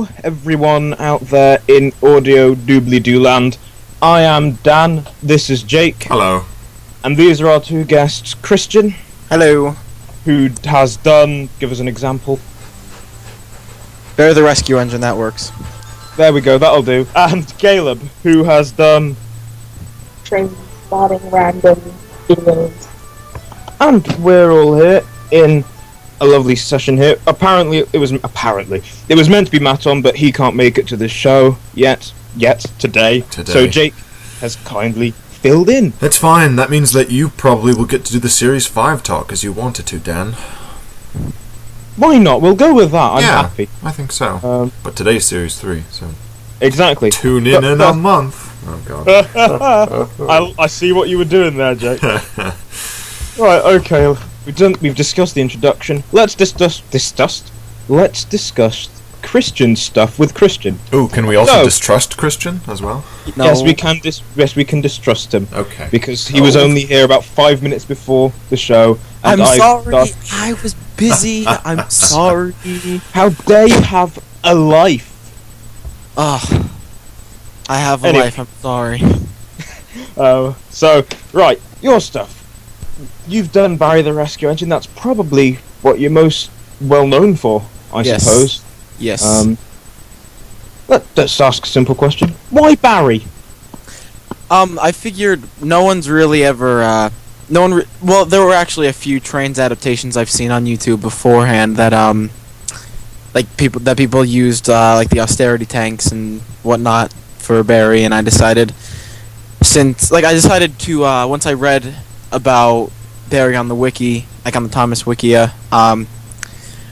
Hello, everyone out there in audio doobly-doo land. I am Dan, this is Jake. Hello. And these are our two guests, Christian. Hello. Who has done, give us an example. Bear the rescue engine, that works. There we go, that'll do. And Caleb, who has done... train spotting random videos. And we're all here in a lovely session here. Apparently it was meant to be Matt on, but he can't make it to this show yet today. So Jake has kindly filled in. That's fine. That means that you probably will get to do the Series 5 talk as you wanted to, Dan. Why not? We'll go with that. I'm happy. I think so. But today's Series 3, so... Exactly. Tune in a month. Oh, God. I see what you were doing there, Jake. Right, okay. We've discussed the introduction. Let's discuss Christian stuff with Christian. Ooh, can we also distrust Christian as well? No. Yes, we can. Yes, we can distrust him. Okay. Because he was only here about 5 minutes before the show. And I'm sorry. I was busy. I'm sorry. How dare you have a life? Ugh. I have a life. I'm sorry. So right, your stuff. You've done Barry the Rescue Engine. That's probably what you're most well known for, I suppose. Yes. Let's ask a simple question. Why Barry? I figured no one's really ever, well, there were actually a few Trains adaptations I've seen on YouTube beforehand that, people used, like the austerity tanks and whatnot for Barry, and I decided to, once I read about Barry on the wiki, like on the Thomas Wikia,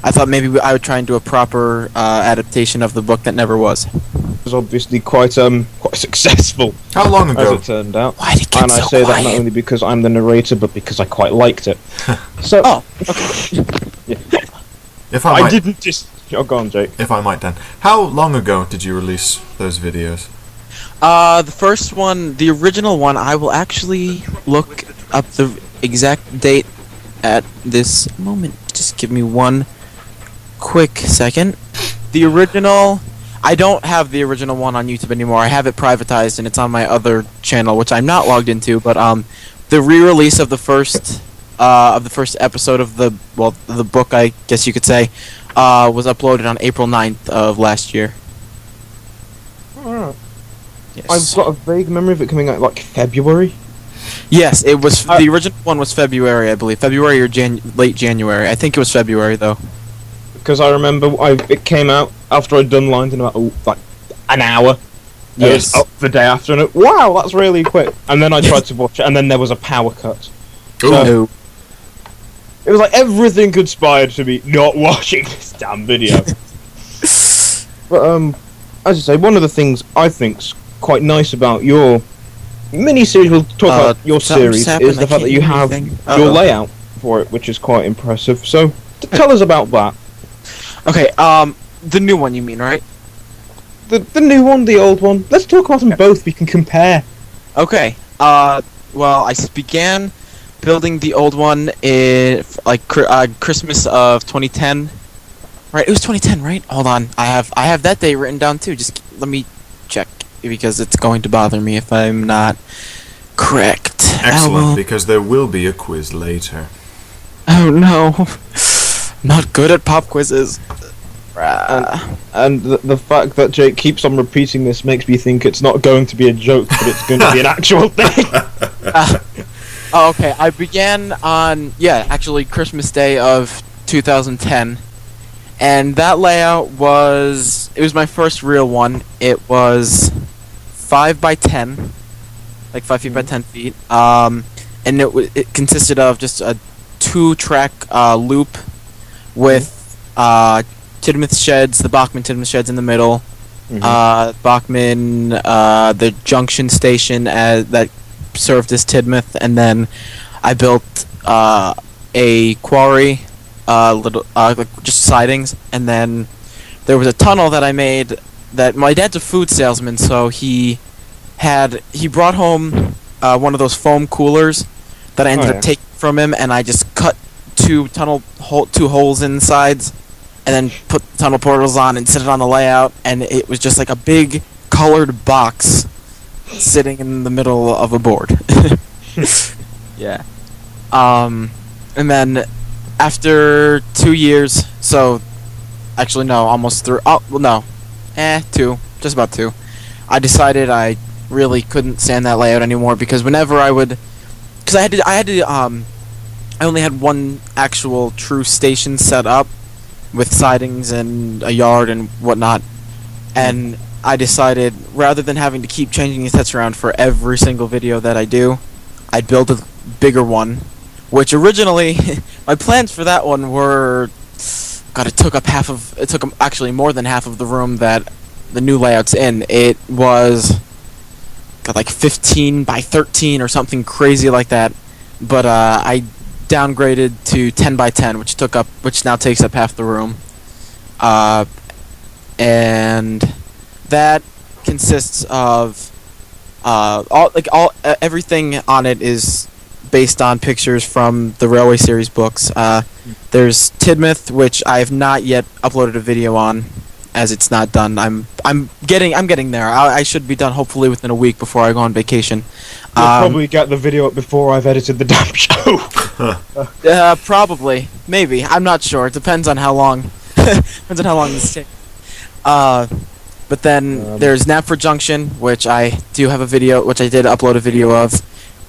I thought maybe I would try and do a proper adaptation of the book that never was. It was obviously quite successful. How long ago? As it turned out. Why did it get and I so say quiet? that not only because I'm the narrator, but because I quite liked it. So. Oh, okay. Yeah. I didn't just. Oh, go on, Jake. If I might, Dan. How long ago did you release those videos? The first one, the original one, I will actually look up the exact date at this moment. Just give me one quick second. The original... I don't have the original one on YouTube anymore. I have it privatized and it's on my other channel, which I'm not logged into, but the re-release of the first episode of the book, I guess you could say, was uploaded on April 9th of last year. Alright. Yes. I've got a vague memory of it coming out like February. Yes, it was. The original one was February, I believe. February or late January. I think it was February, though. Because I remember it came out after I'd done lines in about like an hour. Yes. It was up the day after, and wow, that's really quick. And then I tried to watch it, and then there was a power cut. So it was like everything conspired to me not watching this damn video. But as I say, one of the things I think's quite nice about your mini-series, we'll talk about your series, is the fact that you have your layout for it, which is quite impressive. So, tell us about that. Okay, the new one you mean, right? The new one, the old one. Let's talk about them both, we can compare. Okay, well, I began building the old one in, like, Christmas of 2010. Right, it was 2010, right? Hold on, I have that day written down too, just let me check, because it's going to bother me if I'm not correct. Excellent, because there will be a quiz later. Oh no. Not good at pop quizzes. And the fact that Jake keeps on repeating this makes me think it's not going to be a joke, but it's going to be an actual thing. Okay, I began on, actually Christmas Day of 2010. And that layout was my first real one. It was 5 by 10, like 5 feet by 10 feet. And it consisted of just a 2-track loop with Tidmouth sheds, the Bachman Tidmouth sheds in the middle. Bachman, the junction station that served as Tidmouth, and then I built a quarry. Just sidings, and then there was a tunnel that I made. That my dad's a food salesman, so he brought home one of those foam coolers that I ended up taking from him, and I just cut two holes in the sides and then put tunnel portals on and set it on the layout, and it was just like a big colored box sitting in the middle of a board. Yeah. And then after 2 years, so actually no, almost 3. Oh, well, no, 2, just about 2. I decided I really couldn't stand that layout anymore because whenever I would, because I only had one actual true station set up with sidings and a yard and whatnot, and I decided rather than having to keep changing the sets around for every single video that I do, I'd build a bigger one, which originally my plans for that one were, God, it took actually more than half of the room that the new layout's in. It was like 15 by 13 or something crazy like that, but I downgraded to 10 by 10, which now takes up half the room, and that consists of everything on it is based on pictures from the Railway Series books. There's Tidmouth, which I have not yet uploaded a video on, as it's not done. I'm getting there. I should be done hopefully within a week before I go on vacation. You'll probably get the video up before I've edited the damn show. Probably, maybe. I'm not sure. It depends on how long. Depends on how long this takes. But then there's Knapford Junction, which I do have a video, which I did upload a video of,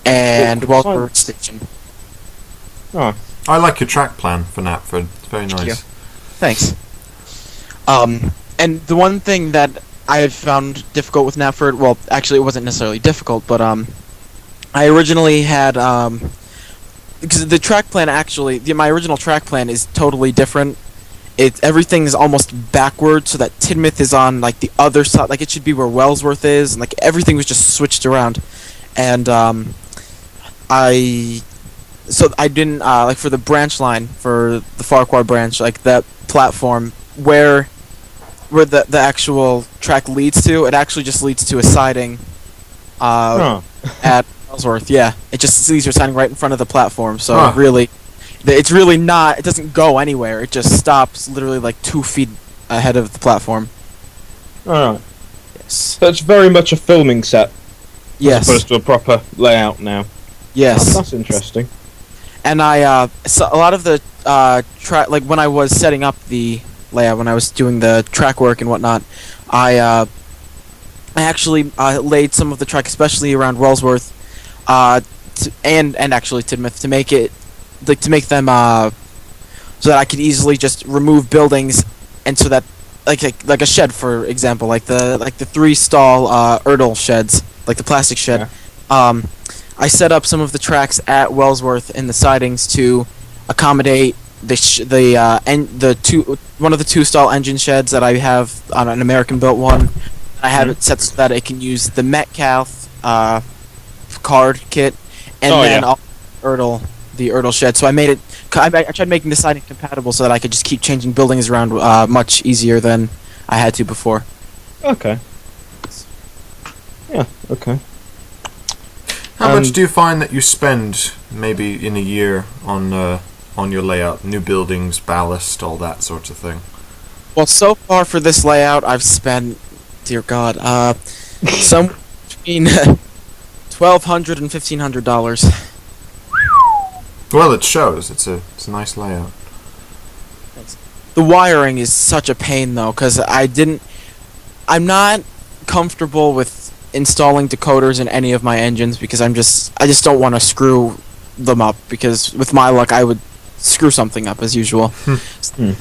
and Wellsborough Station. Oh. I like your track plan for Knapford. It's very nice. Thanks. And the one thing that I had found difficult with Knapford, well, actually it wasn't necessarily difficult, but I originally had because the track plan actually, my original track plan is totally different. Everything's almost backwards, so that Tidmouth is on like the other side, like it should be where Wellsworth is, and like everything was just switched around. And I didn't like for the branch line for the Farquhar branch, like that platform where the actual track leads to, it actually just leads to a siding at Wellsworth. Yeah, it just leads to a siding right in front of the platform. So really, it's really not. It doesn't go anywhere. It just stops literally like 2 feet ahead of the platform. Alright. Yes. So it's very much a filming set. Yes. As opposed to a proper layout now. Yes. That's interesting. And so a lot of the like when I was setting up the layout, when I was doing the track work and whatnot, I actually laid some of the track, especially around Wellsworth, and actually Tidmouth, to make it to make them so that I could easily just remove buildings, and so that like a shed, for example, like the 3-stall Erdl sheds, like the plastic shed. Yeah. I set up some of the tracks at Wellsworth in the sidings to accommodate one of the 2-stall engine sheds that I have on an American-built one. I have it set so that it can use the Metcalf card kit, and the Erdl shed. So I made it. I tried making the siding compatible so that I could just keep changing buildings around much easier than I had to before. Okay. Yeah. Okay. How much do you find that you spend, maybe in a year, on your layout? New buildings, ballast, all that sorts of thing? Well, so far for this layout, I've spent, dear God, some between $1,200 and $1,500. Well, it shows. It's a nice layout. Thanks. The wiring is such a pain, though, because I'm not comfortable with installing decoders in any of my engines, because I just don't want to screw them up, because with my luck I would screw something up as usual.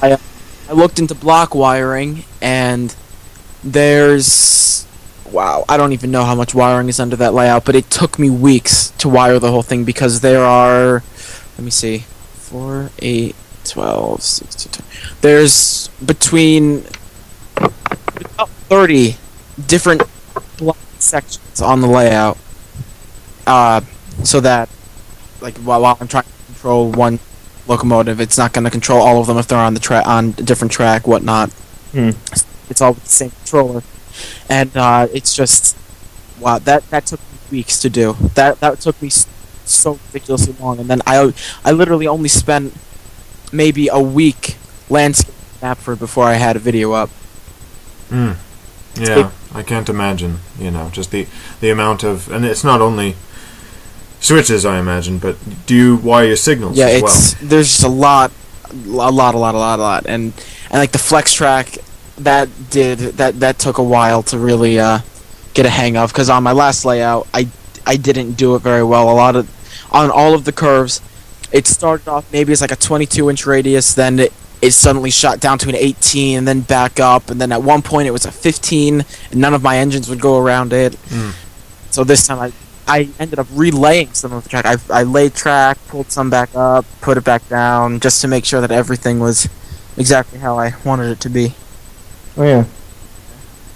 I looked into block wiring, and there's I don't even know how much wiring is under that layout, but it took me weeks to wire the whole thing, because there are, let me see, 4, 8, 12, 16, there's between about 30 different block sections on the layout, so that like while I'm trying to control one locomotive, it's not going to control all of them if they're on on a different track, whatnot. It's all with the same controller, and it's just that took me weeks to do. That took me so ridiculously long, and then I literally only spent maybe a week landscaping map for it before I had a video up. Yeah, I can't imagine. Just the amount of, and it's not only switches, I imagine, but do you wire your signals as well? There's just a lot, and like the flex track that took a while to really get a hang of, because on my last layout I didn't do it very well. On all of the curves, it started off maybe as like a 22-inch radius, then it suddenly shot down to an 18, and then back up, and then at one point it was a 15, and none of my engines would go around it. So this time I ended up relaying some of the track. I laid track, pulled some back up, put it back down, just to make sure that everything was exactly how I wanted it to be. Oh yeah.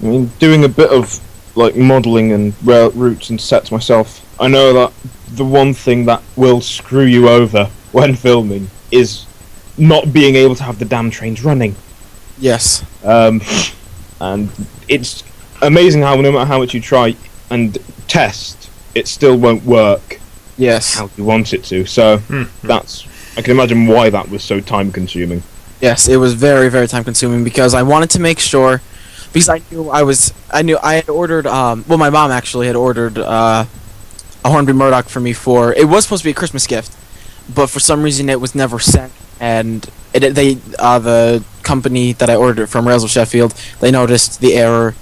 I mean, doing a bit of like modelling and routes and sets myself, I know that the one thing that will screw you over when filming is not being able to have the damn trains running. Yes. And it's amazing how no matter how much you try and test, it still won't work. Yes. How you want it to. So I can imagine why that was so time consuming. Yes, it was very, very time consuming, because I wanted to make sure, because I knew I had ordered my mom actually had ordered a Hornby Murdoch for me it was supposed to be a Christmas gift, but for some reason it was never sent, and the company that I ordered it from, Rails of Sheffield, they noticed the error,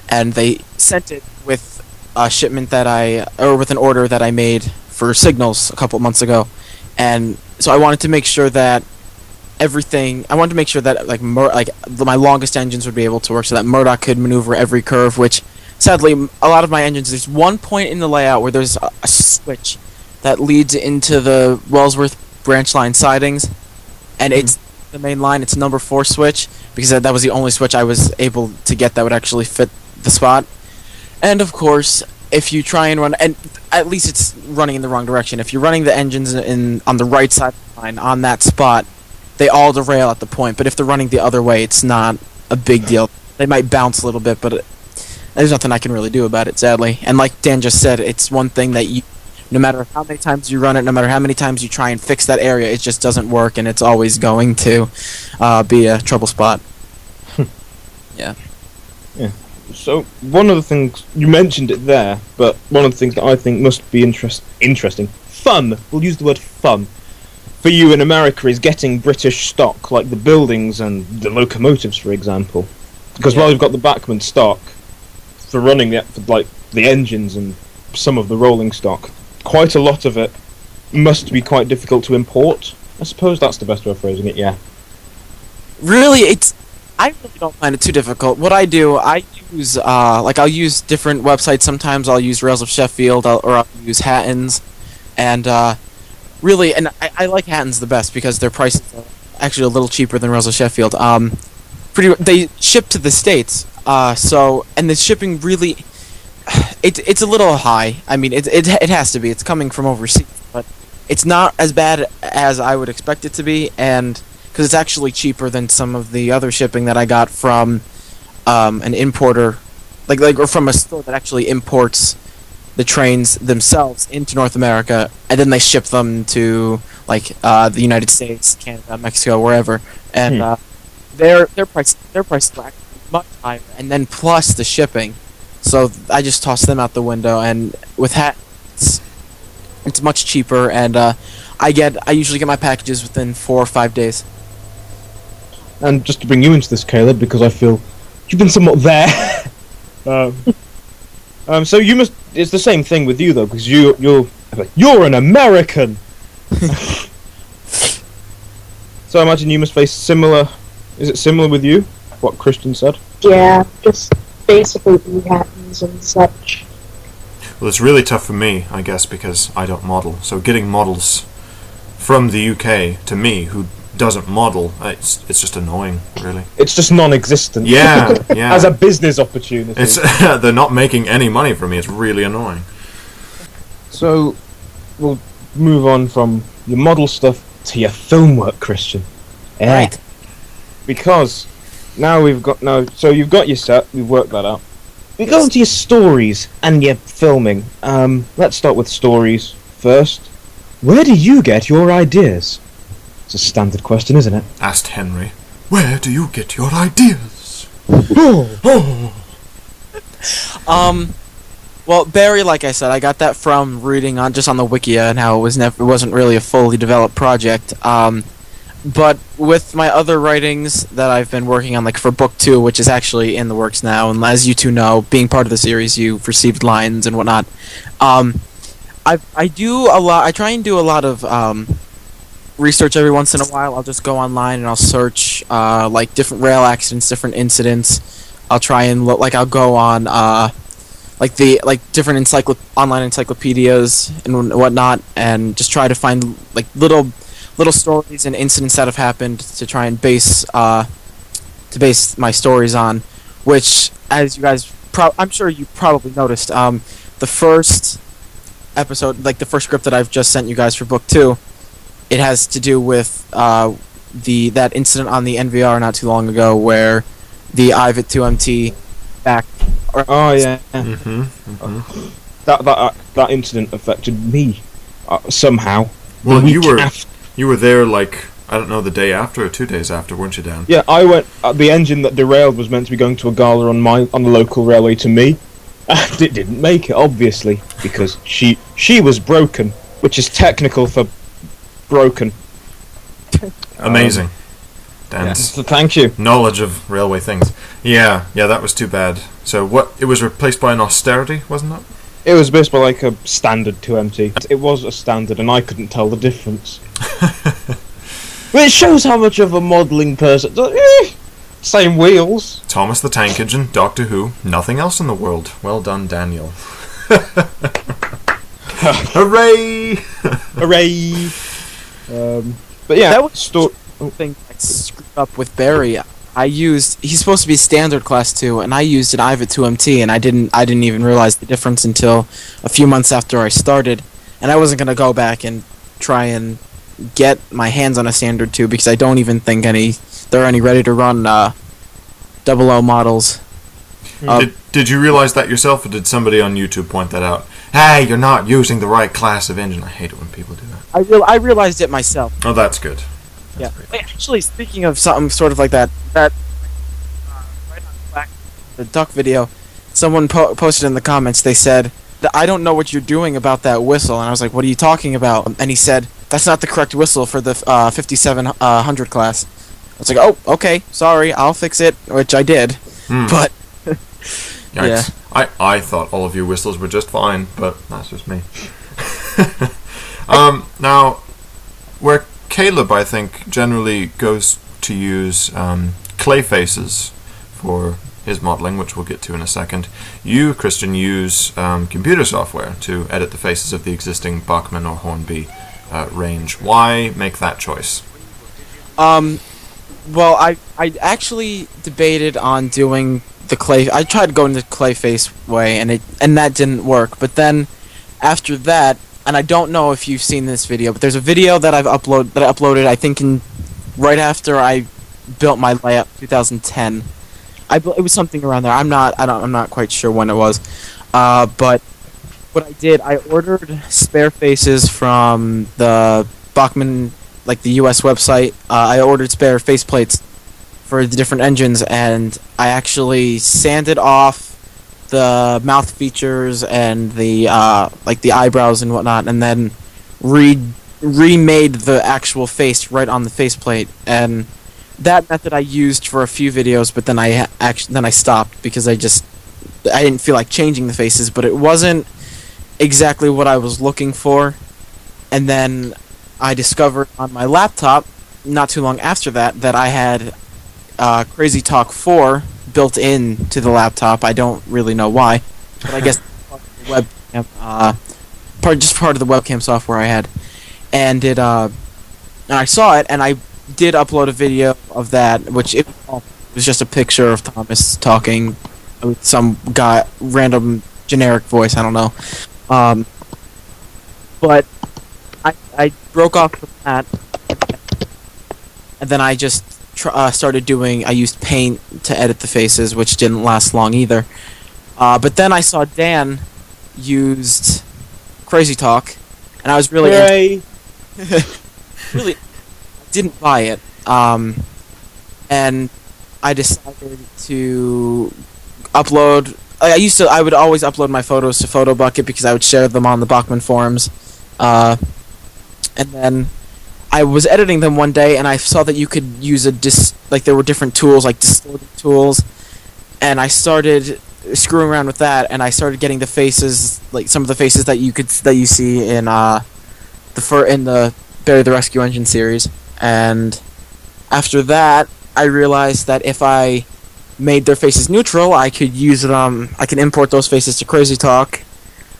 and they sent it with a shipment with an order that I made for signals a couple months ago, and so I wanted to make sure that my longest engines would be able to work, so that Murdoch could maneuver every curve, which sadly a lot of my engines, there's one point in the layout where there's a switch that leads into the Wellsworth branch line sidings, and it's the main line, it's number 4 switch, because that was the only switch I was able to get that would actually fit the spot. And of course, if you try and run, and at least it's running in the wrong direction, if you're running the engines on the right side of the line on that spot, they all derail at the point, but if they're running the other way, it's not a big deal. They might bounce a little bit, but there's nothing I can really do about it, sadly. And like Dan just said, it's one thing that no matter how many times you run it, no matter how many times you try and fix that area, it just doesn't work, and it's always going to be a trouble spot. Yeah. So, one of the things, you mentioned it there, but one of the things that I think must be interesting, fun, we'll use the word fun, for you in America is getting British stock, like the buildings and the locomotives, for example. Because while we've got the Bachmann stock for running the engines and some of the rolling stock, quite a lot of it must be quite difficult to import. I suppose that's the best way of phrasing it, yeah. Really, I really don't find it too difficult. What I do, I use, I'll use different websites. Sometimes I'll use Rails of Sheffield, or I'll use Hatton's, and really, and I like Hatton's the best because their prices are actually a little cheaper than Rails of Sheffield. They ship to the States, and the shipping really, it's a little high. I mean, it has to be. It's coming from overseas, but it's not as bad as I would expect it to be, and because it's actually cheaper than some of the other shipping that I got from an importer, or from a store that actually imports the trains themselves into North America, and then they ship them to the United States, Canada, Mexico, wherever, and their prices are actually much higher, and then plus the shipping. So I just toss them out the window, and with it's much cheaper, and I usually get my packages within 4 or 5 days. And just to bring you into this, Caleb, because I feel you've been somewhat there. So you must. It's the same thing with you though, because you're an American. So I imagine you must face similar. Is it similar with you? What Christian said? Yeah, just basically Manhattans and such. Well, it's really tough for me, I guess, because I don't model. So getting models from the UK to me, who doesn't model, it's just annoying, really. It's just non-existent. Yeah, yeah. As a business opportunity. They're not making any money from me. It's really annoying. So we'll move on from your model stuff to your film work, Christian. Yeah. Right. Because now so you've got your set, we've worked that out. We go on to your stories and your filming. Let's start with stories first. Where do you get your ideas? It's a standard question, isn't it? Asked Henry. Where do you get your ideas? Well, Barry, like I said, I got that from reading on the Wikia and how it wasn't really a fully developed project. But with my other writings that I've been working on, like for book 2, which is actually in the works now, and as you two know, being part of the series, you've received lines and whatnot. I do a lot. I try and do a lot of research every once in a while. I'll just go online and I'll search like different rail accidents, different incidents. I'll try and look. Like I'll go on different online encyclopedias and whatnot, and just try to find like little stories and incidents that have happened to try and base my stories on. Which, as you guys, I'm sure you probably noticed, the first episode, like the first script that I've just sent you guys for book 2, it has to do with that incident on the NVR not too long ago where the IVIT 2MT back. Oh yeah. Mm-hmm. That incident affected me somehow. Well, you were there like, I don't know, the day after or 2 days after, weren't you, Dan? Yeah, I went. The engine that derailed was meant to be going to a gala on the local railway to me. And it didn't make it, obviously, because she was broken, which is technical for broken. Amazing. Yeah, Dan's so thank you. knowledge of railway things. Yeah, that was too bad. So it was replaced by an austerity, wasn't it? It was based by like a standard 2MT. It was a standard, and I couldn't tell the difference. Well, it shows how much of a modelling person. Same wheels. Thomas the Tank Engine, Doctor Who, nothing else in the world. Well done, Daniel. Hooray! Hooray! But yeah, that was thing I screwed up with Barry. He's supposed to be standard class 2, and I used an IVIT 2MT, and I didn't even realize the difference until a few months after I started, and I wasn't gonna go back and try and get my hands on a standard 2 because I don't even think there are any ready to run 00 models. Did you realize that yourself, or did somebody on YouTube point that out? Hey, you're not using the right class of engine. I hate it when people do that. I realized it myself. Oh, that's good. Yeah. Wait, actually, speaking of something sort of like that right on the duck video, someone posted in the comments. They said, "I don't know what you're doing about that whistle," and I was like, "What are you talking about?" And he said, "That's not the correct whistle for the 5700 class." I was like, "Oh, okay, sorry, I'll fix it," which I did. But yeah, I thought all of your whistles were just fine, but that's just me. Now, where Caleb, I think, generally goes to use clay faces for his modelling, which we'll get to in a second. You, Christian, use computer software to edit the faces of the existing Bachmann or Hornby range. Why make that choice? Well, I actually debated on doing the clay. I tried going the clay face way, and that didn't work. But then after that, and I don't know if you've seen this video, but there's a video that I uploaded. I think right after I built my layout, 2010. It was something around there. I'm not quite sure when it was. But what I did, I ordered spare faces from the Bachmann, like the US website. I ordered spare faceplates for the different engines, and I actually sanded off the mouth features and the like the eyebrows and whatnot, and then remade the actual face right on the faceplate. And that method I used for a few videos, but then I stopped because I didn't feel like changing the faces, but it wasn't exactly what I was looking for. And then I discovered on my laptop, not too long after that I had Crazy Talk 4 built in to the laptop. I don't really know why, but I guess webcam, part of the webcam software I had, and and I saw it, and I did upload a video of that, which it was just a picture of Thomas talking with some guy, random generic voice. I don't know, but I broke off from that, and then I just started doing. I used Paint to edit the faces, which didn't last long either. But then I saw Dan used Crazy Talk, and I was really really didn't buy it. and I decided to upload. I would always upload my photos to PhotoBucket because I would share them on the Bachman forums, and then I was editing them one day, and I saw that you could use there were different tools, like distorted tools, and I started screwing around with that, and I started getting the faces, like some of the faces that you see in the Bury the Rescue Engine series, and after that, I realized that if I made their faces neutral, I could use them. I can import those faces to Crazy Talk,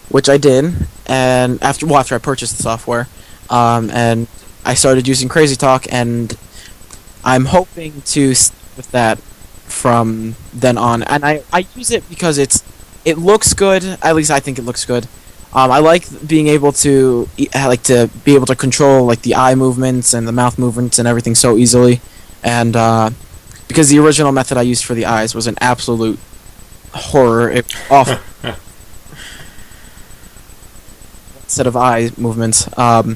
which I did, and after I purchased the software, and I started using Crazy Talk, and I'm hoping to stick with that from then on. And I use it because it looks good. At least I think it looks good. I like being able to be able to control like the eye movements and the mouth movements and everything so easily, and because the original method I used for the eyes was an absolute horror. It awful set of eye movements. But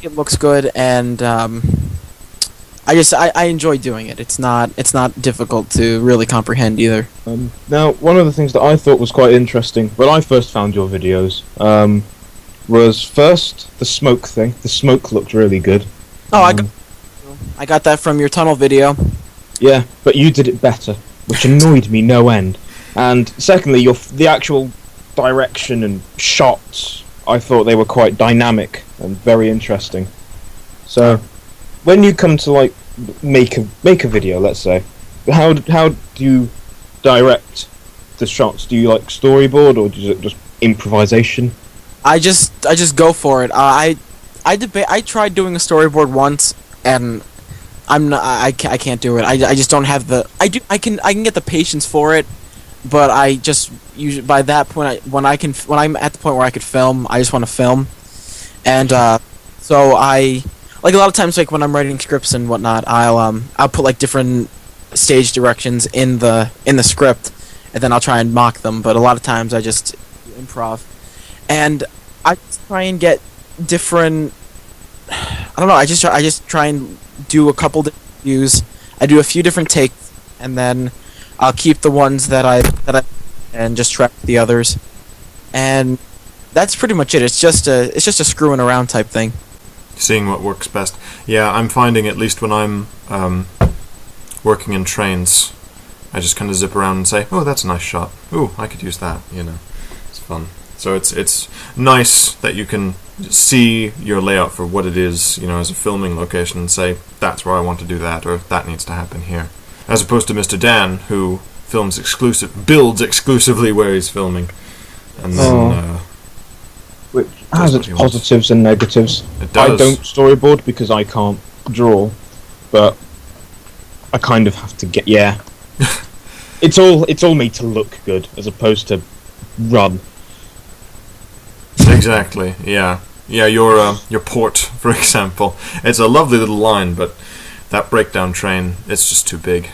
it looks good, and I enjoy doing it. It's not difficult to really comprehend either. Now, one of the things that I thought was quite interesting when I first found your videos was first the smoke thing. The smoke looked really good. Oh, I got that from your tunnel video. Yeah, but you did it better, which annoyed me no end. And secondly, the actual direction and shots, I thought they were quite dynamic and very interesting. So, when you come to like make a video, let's say, how do you direct the shots? Do you like storyboard, or is it just improvisation? I just go for it. I tried doing a storyboard once, and I can't do it. I just don't have the I can get the patience for it, but I just usually by that point when I'm at the point where I could film, I just want to film, and so I like a lot of times like when I'm writing scripts and whatnot, I'll put like different stage directions in the script, and then I'll try and mock them. But a lot of times I just improv, and I just try and get different. I don't know. I just try and do a couple different views. I do a few different takes, and then I'll keep the ones that I and just track the others, and that's pretty much it. It's just a screwing around type thing. Seeing what works best. Yeah, I'm finding at least when I'm working in trains, I just kind of zip around and say, "Oh, that's a nice shot. Ooh, I could use that." You know, it's fun. So it's nice that you can see your layout for what it is, you know, as a filming location, and say, "That's where I want to do that," or "That needs to happen here." As opposed to Mr. Dan, who builds exclusively where he's filming, and then. Which has its positives and negatives. It does. I don't storyboard because I can't draw, but I kind of have to get it's all made to look good as opposed to run. Exactly. Yeah. Your port, for example, it's a lovely little line, but that breakdown train, it's just too big.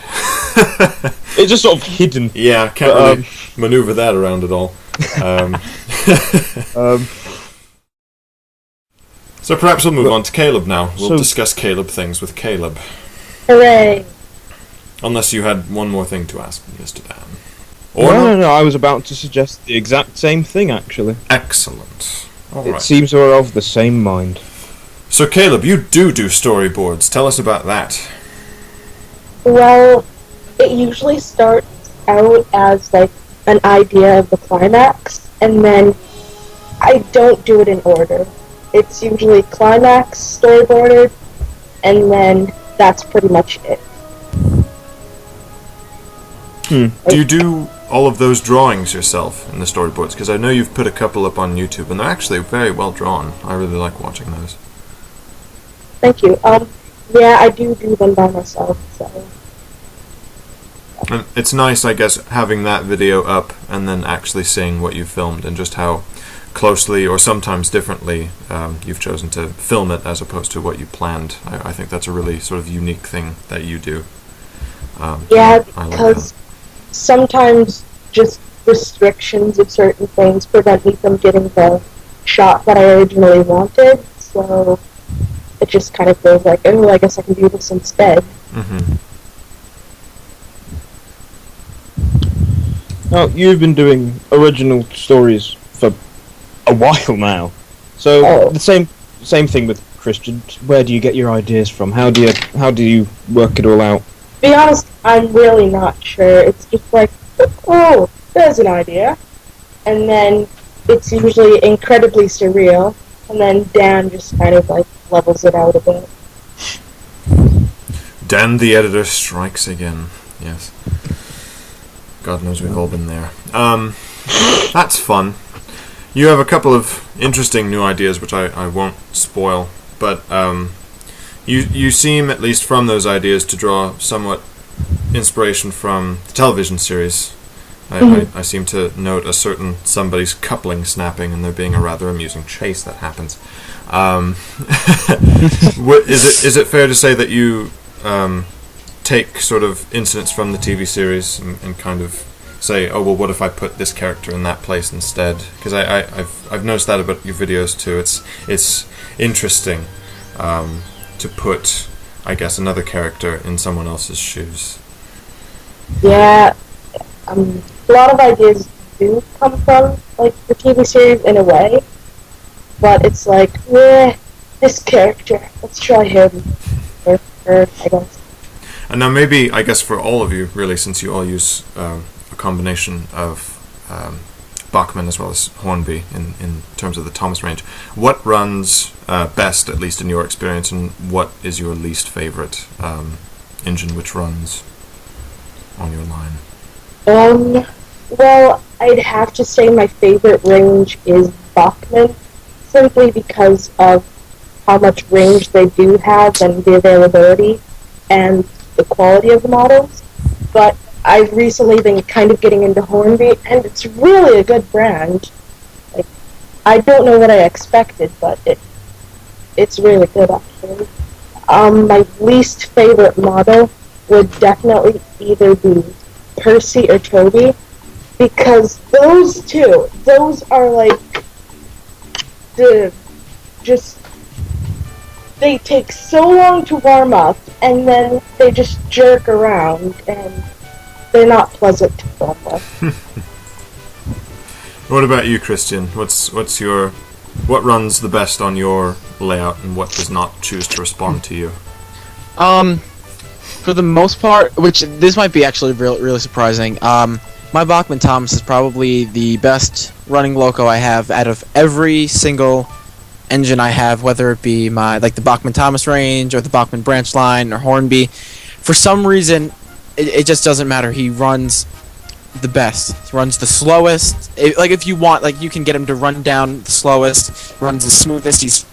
It's just sort of hidden. Yeah, can't really maneuver that around at all. So perhaps we'll move on to Caleb now. We'll discuss Caleb things with Caleb. Hooray! Unless you had one more thing to ask, Mr. Dan. Or no, I was about to suggest the exact same thing, actually. Excellent. All It right. seems we're of the same mind. So Caleb, you do storyboards. Tell us about that. Well, it usually starts out as like an idea of the climax, and then I don't do it in order. It's usually climax, storyboarded, and then that's pretty much it. Do you do all of those drawings yourself in the storyboards? Because I know you've put a couple up on YouTube, and they're actually very well drawn. I really like watching those. Thank you. Yeah, I do them by myself, so. And it's nice, I guess, having that video up and then actually seeing what you filmed and just how closely or sometimes differently you've chosen to film it as opposed to what you planned. I think that's a really sort of unique thing that you do. Yeah, I like because that. sometimes just restrictions of certain things prevent me from getting the shot that I originally wanted, so it just kind of feels like, oh, I guess I can do this instead. Mm-hmm. Now, you've been doing original stories for a while now. So, the same thing with Christian. Where do you get your ideas from? How do you work it all out? To be honest, I'm really not sure. It's just like, oh, there's an idea. And then it's usually incredibly surreal. And then Dan just kind of like levels it out a bit. Dan the editor strikes again. Yes. God knows we've all been there. That's fun. You have a couple of interesting new ideas, which I won't spoil, but you seem, at least from those ideas, to draw somewhat inspiration from the television series. I seem to note a certain somebody's coupling snapping, and there being a rather amusing chase that happens. Is it fair to say that you take sort of incidents from the TV series and kind of say, oh, well, what if I put this character in that place instead? Because I've noticed that about your videos too. It's interesting to put, I guess, another character in someone else's shoes. Yeah, a lot of ideas do come from like the TV series in a way, but it's like, this character, let's try him, or her, I guess. And now maybe, I guess for all of you, really, since you all use a combination of Bachman as well as Hornby in terms of the Thomas range, what runs best, at least in your experience, and what is your least favorite engine which runs on your line? Well, I'd have to say my favorite range is Bachman, simply because of how much range they do have and the availability and the quality of the models. But I've recently been kind of getting into Hornby, and it's really a good brand. Like, I don't know what I expected, but it's really good, actually. My least favorite model would definitely either be Percy or Toby, because those are like they take so long to warm up, and then they just jerk around, and they're not pleasant to film with. What about you, Christian? What runs the best on your layout, and what does not choose to respond to you? For the most part, which this might be actually really surprising, my Bachman Thomas is probably the best running loco I have out of every single engine I have, whether it be the Bachman Thomas range or the Bachman branch line or Hornby. For some reason, it just doesn't matter. He runs the best. He runs the slowest. If you want, you can get him to run down the slowest. Runs the smoothest.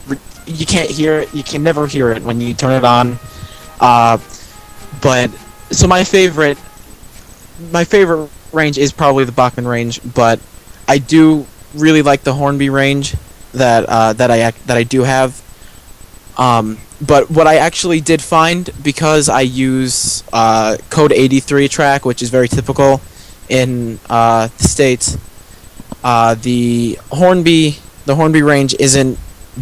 You can't hear it. You can never hear it when you turn it on. But so my favorite range is probably the Bachman range, but I do really like the Hornby range that I do have. But what I actually did find, because I use code 83 track, which is very typical in the States, the Hornby range isn't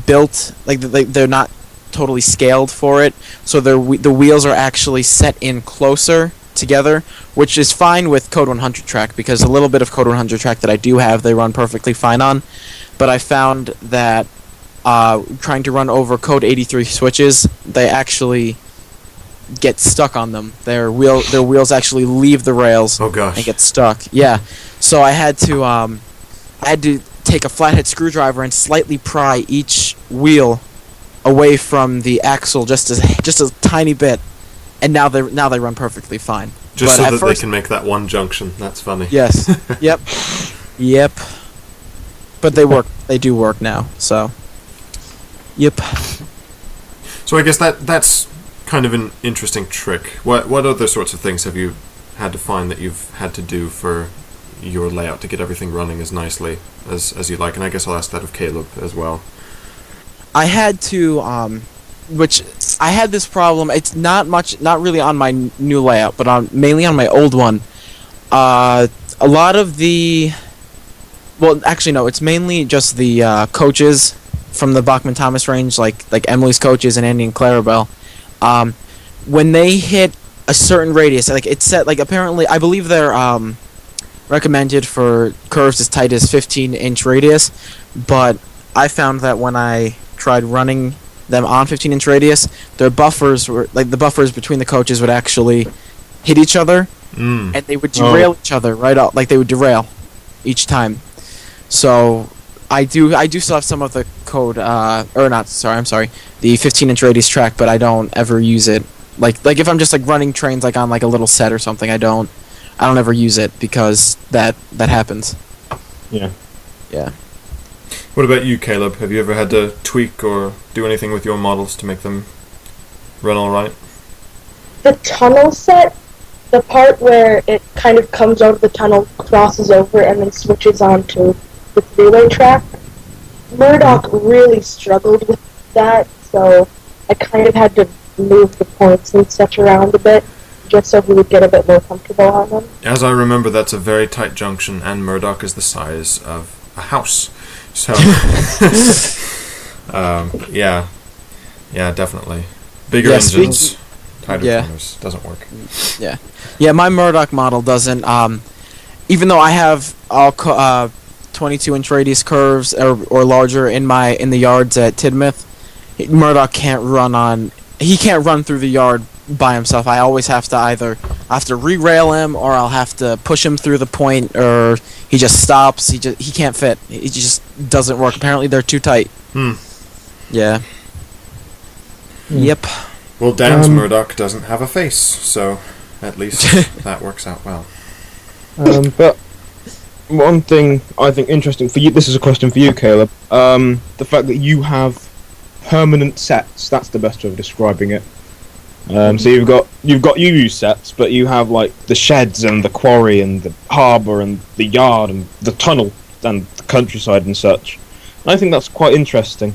built they're not totally scaled for it, so the wheels are actually set in closer together, which is fine with code 100 track, because a little bit of code 100 track that I do have, they run perfectly fine on. But I found that trying to run over code 83 switches, they actually get stuck on them. Their wheels actually leave the rails. Oh gosh. And get stuck. Yeah. So I had to take a flathead screwdriver and slightly pry each wheel away from the axle just a tiny bit, and now they run perfectly fine. Just so that they can make that one junction. That's funny. Yes. Yep. But they work. They do work now. So. Yep. So I guess that's kind of an interesting trick. What other sorts of things have you had to find that you've had to do for your layout to get everything running as nicely as you like? And I guess I'll ask that of Caleb as well. I had to, which I had this problem. It's not really on my new layout, but mainly on my old one. A lot of the, well, actually no, it's mainly just the coaches from the Bachman Thomas range, like Emily's coaches and Andy and Clarabelle, when they hit a certain radius, like it's set, like apparently, I believe they're recommended for curves as tight as 15-inch radius, but I found that when I tried running them on 15-inch radius, their buffers were, like the buffers between the coaches would actually hit each other, and they would derail each other right out, like they would derail each time. So I do still have some of the code, the 15-inch radius track, but I don't ever use it. Like if I'm just like running trains like on like a little set or something, I don't ever use it because that happens. Yeah. Yeah. What about you, Caleb? Have you ever had to tweak or do anything with your models to make them run all right? The tunnel set, the part where it kind of comes out of the tunnel, crosses over, and then switches onto the three-way track, Murdoch really struggled with that, so I kind of had to move the points and such around a bit, just so he would get a bit more comfortable on them. As I remember, that's a very tight junction, and Murdoch is the size of a house. So, yeah, definitely. Bigger engines, tighter corners, doesn't work. Yeah, my Murdoch model doesn't, even though I have all 22-inch radius curves or larger in the yards at Tidmouth, Murdoch can't run through the yard by himself. I always have to re-rail him, or I'll have to push him through the point, or he just stops. He can't fit. It just doesn't work. Apparently they're too tight. Yeah. Yep. Well, Dan's Murdoch doesn't have a face, so at least that works out well. But one thing I think interesting for you, this is a question for you, Caleb. The fact that you have permanent sets, that's the best way of describing it. So you've got UU sets, but you have like the sheds and the quarry and the harbour and the yard and the tunnel and the countryside and such. I think that's quite interesting.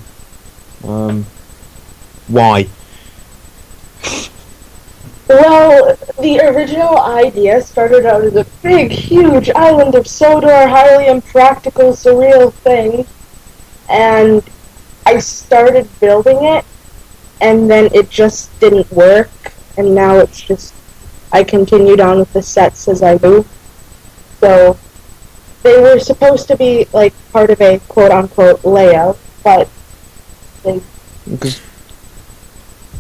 Why? Well, the original idea started out as a big, huge island of Sodor, highly impractical, surreal thing, and I started building it, and then it just didn't work, and now it's just, I continued on with the sets as I moved. So, they were supposed to be, like, part of a quote-unquote layout, but they...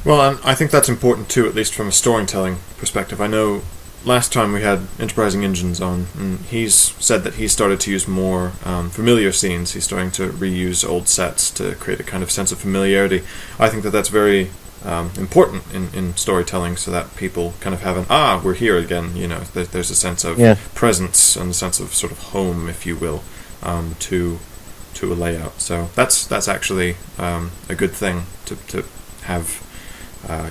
Well, and I think that's important too, at least from a storytelling perspective. I know last time we had Enterprising Engines on, and he's said that he started to use more familiar scenes. He's starting to reuse old sets to create a kind of sense of familiarity. I think that that's very important in storytelling, so that people kind of have an, we're here again, you know, there's a sense of presence and a sense of sort of home, if you will, to a layout. So that's actually a good thing to have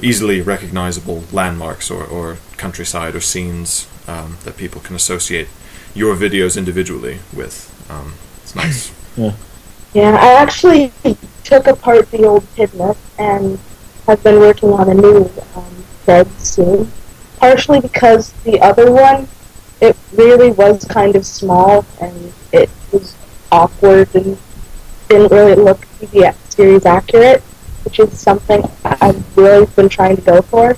easily recognizable landmarks or countryside or scenes that people can associate your videos individually with. It's nice. Yeah, I actually took apart the old Tidmouth and have been working on a new thread soon. Partially because the other one, it really was kind of small and it was awkward and didn't really look TV series accurate, which is something I've really been trying to go for.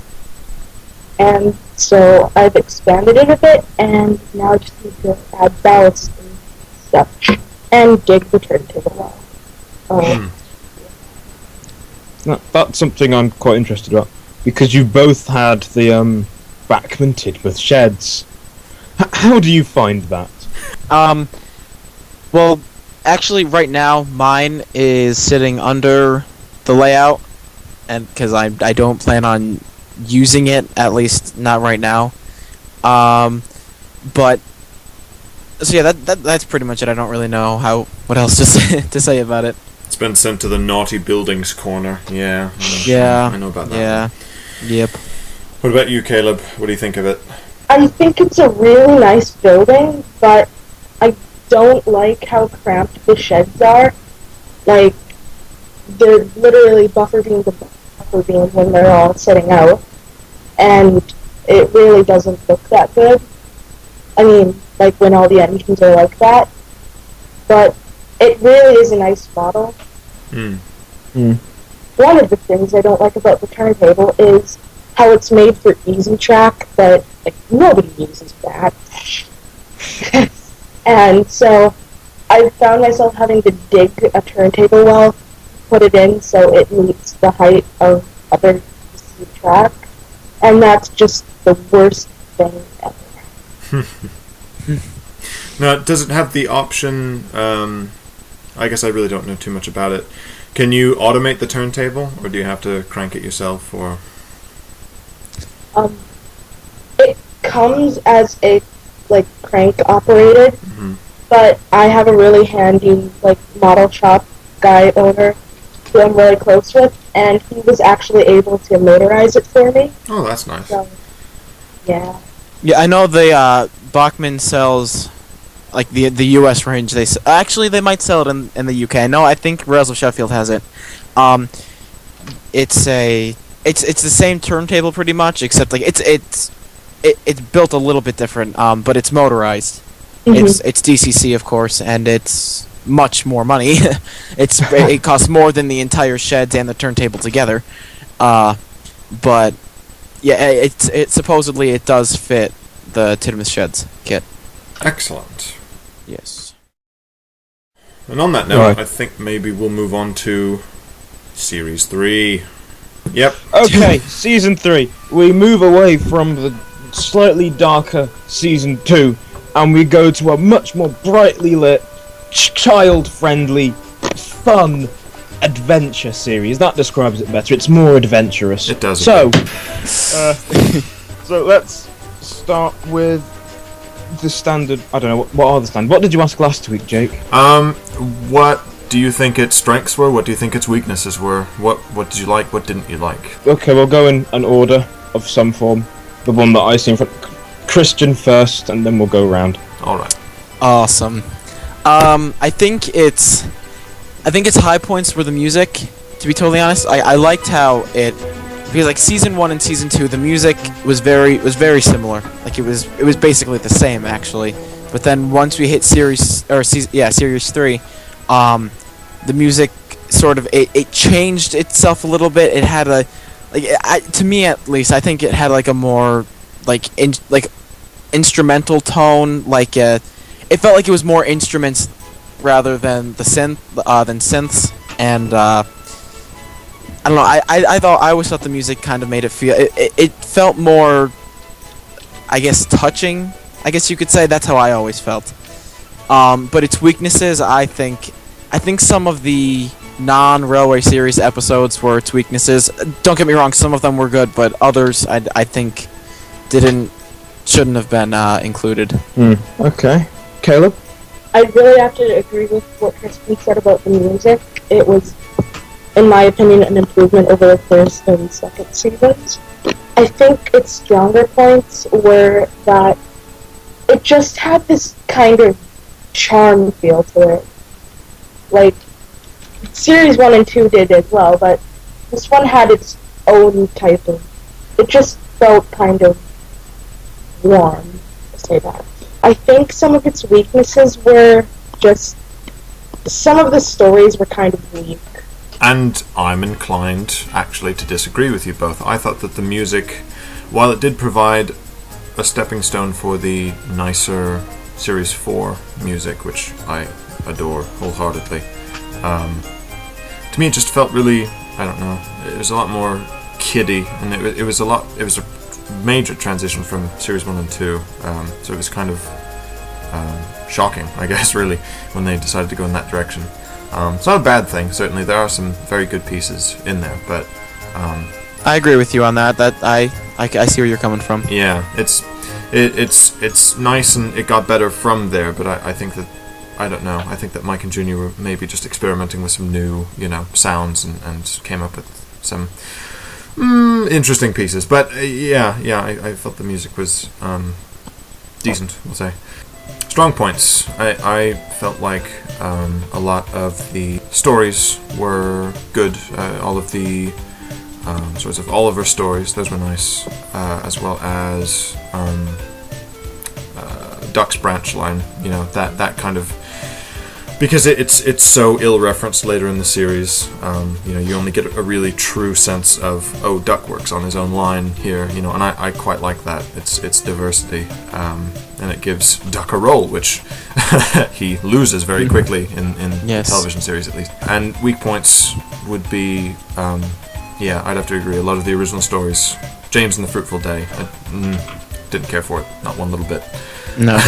And so I've expanded it a bit, and now I just need to add ballast and stuff, and dig the turntable well. That's something I'm quite interested about, because you both had the Bachman Tidmouth sheds. How do you find that? Well, actually, right now, mine is sitting under the layout, and because I don't plan on using it, at least not right now. But so yeah, that's pretty much it. I don't really know what else to say about it. It's been sent to the naughty buildings corner. Yeah. I know about that. Yeah. Yep. What about you, Caleb? What do you think of it? I think it's a really nice building, but I don't like how cramped the sheds are. Like, they're literally buffer beams of buffer beams when they're all sitting out, and it really doesn't look that good. I mean, like when all the engines are like that. But it really is a nice model, One of the things I don't like about the turntable is how it's made for easy track, but like nobody uses that. And so I found myself having to dig a turntable well, put it in so it meets the height of other easy track, and that's just the worst thing ever. Now, does it have the option? I guess I really don't know too much about it. Can you automate the turntable, or do you have to crank it yourself? Or it comes as a crank operated, but I have a really handy model shop guy owner who I'm really close with, and he was actually able to motorize it for me. Oh, that's nice. So, yeah. Yeah, I know the Bachmann sells the U.S. range. They might sell it in the U.K. I think Rails of Sheffield has it. It's the same turntable pretty much, except it's built a little bit different. But it's motorized. It's DCC, of course, and it's much more money. It costs more than the entire sheds and the turntable together. But yeah, it supposedly it does fit the Tidmus Sheds kit. Excellent. Yes. And on that note, I think maybe we'll move on to Series 3. Yep. Okay, Season 3. We move away from the slightly darker Season 2, and we go to a much more brightly lit, child-friendly, fun adventure series. That describes it better. It's more adventurous. It does. So let's start with the standard. I don't know what are the standard. What did you ask last week, Jake? What do you think its strengths were? What do you think its weaknesses were? What did you like? What didn't you like? Okay, we'll go in an order of some form. The one that I see in front. Christian first, and then we'll go around. All right. Awesome. I think its high points were the music. To be totally honest, I liked how because Season 1 and Season 2, the music was very similar. It was basically the same actually. But then once we hit Series 3, the music sort of it changed itself a little bit. It had to me at least, I think it had a more instrumental tone. It felt like it was more instruments rather than synths, and I don't know. I always thought the music kind of made it feel. It felt more, I guess, touching. I guess you could say that's how I always felt. But its weaknesses, I think some of the non-Railway series episodes were its weaknesses. Don't get me wrong, some of them were good, but others I think shouldn't have been included. Okay, Caleb. I really have to agree with what Kristen said about the music. It was, in my opinion, an improvement over the first and second seasons. I think its stronger points were that it just had this kind of charm feel to it. Series 1 and 2 did as well, but this one had its own type of... It just felt kind of warm, to say that. I think some of its weaknesses were just... Some of the stories were kind of weak. And I'm inclined, actually, to disagree with you both. I thought that the music, while it did provide a stepping stone for the nicer Series 4 music, which I adore wholeheartedly, to me it just felt really, I don't know, it was a lot more kiddie, and it was a major transition from Series 1 and 2, so it was kind of shocking, I guess, really, when they decided to go in that direction. It's not a bad thing, certainly. There are some very good pieces in there, but... I agree with you on that. I see where you're coming from. Yeah, it's nice, and it got better from there, but I think that... I don't know. I think that Mike and Junior were maybe just experimenting with some new, sounds and came up with some interesting pieces. But, I felt the music was decent, we'll say. Strong points. I felt like a lot of the stories were good. All of the sorts of Oliver stories, those were nice, as well as Duck's branch line. That kind of because it's so ill-referenced later in the series. You only get a really true sense of, oh, Duck works on his own line here, and I quite like that. It's diversity, and it gives Duck a role, which he loses very quickly in the television series, at least. And weak points would be, I'd have to agree, a lot of the original stories. James and the Fruitful Day, I didn't care for it, not one little bit. No.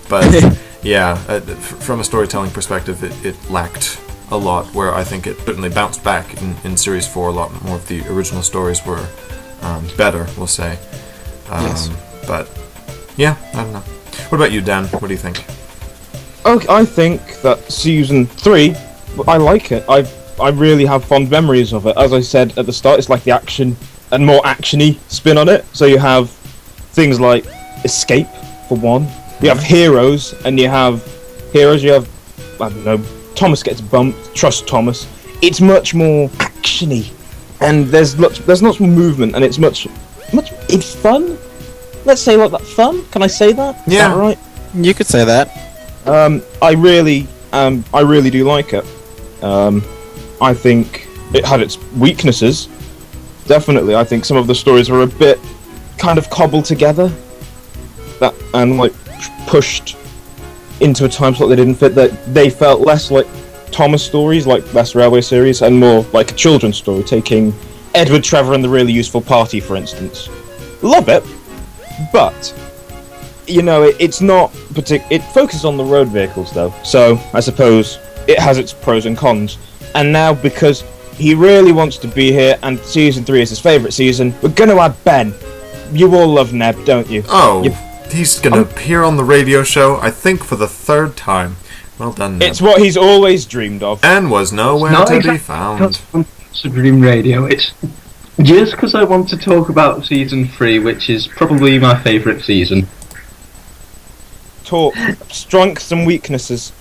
But... Yeah, from a storytelling perspective, it lacked a lot, where I think it certainly bounced back in Series 4. A lot more of the original stories were better, we'll say. Yes. But, yeah, I don't know. What about you, Dan? What do you think? Okay, I think that Season 3, I like it. I really have fond memories of it. As I said at the start, it's like the action and more action-y spin on it. So you have things like Escape, for one. You have heroes, I don't know, Thomas gets bumped, trust Thomas. It's much more actiony, and there's lots more movement, and it's much it's fun. Let's say like that, fun. Can I say that? Yeah. Is that right? You could say that. I really do like it. I think it had its weaknesses. Definitely, I think some of the stories were a bit kind of cobbled together. And like pushed into a time slot they didn't fit. That they felt less like Thomas stories, like Last Railway series, and more like a children's story, taking Edward, Trevor, and the Really Useful Party, for instance. Love it, but it's not it focuses on the road vehicles though, so I suppose it has its pros and cons. And now, because he really wants to be here, and Season 3 is his favourite season, we're going to add Ben. You all love Neb, don't you? Oh, he's going to appear on the radio show, I think, for the 3rd time. Well done, Neb. It's what he's always dreamed of. And was nowhere to be found. Sudrian Radio. It's just because I want to talk about Season 3, which is probably my favourite season. Talk strengths and weaknesses.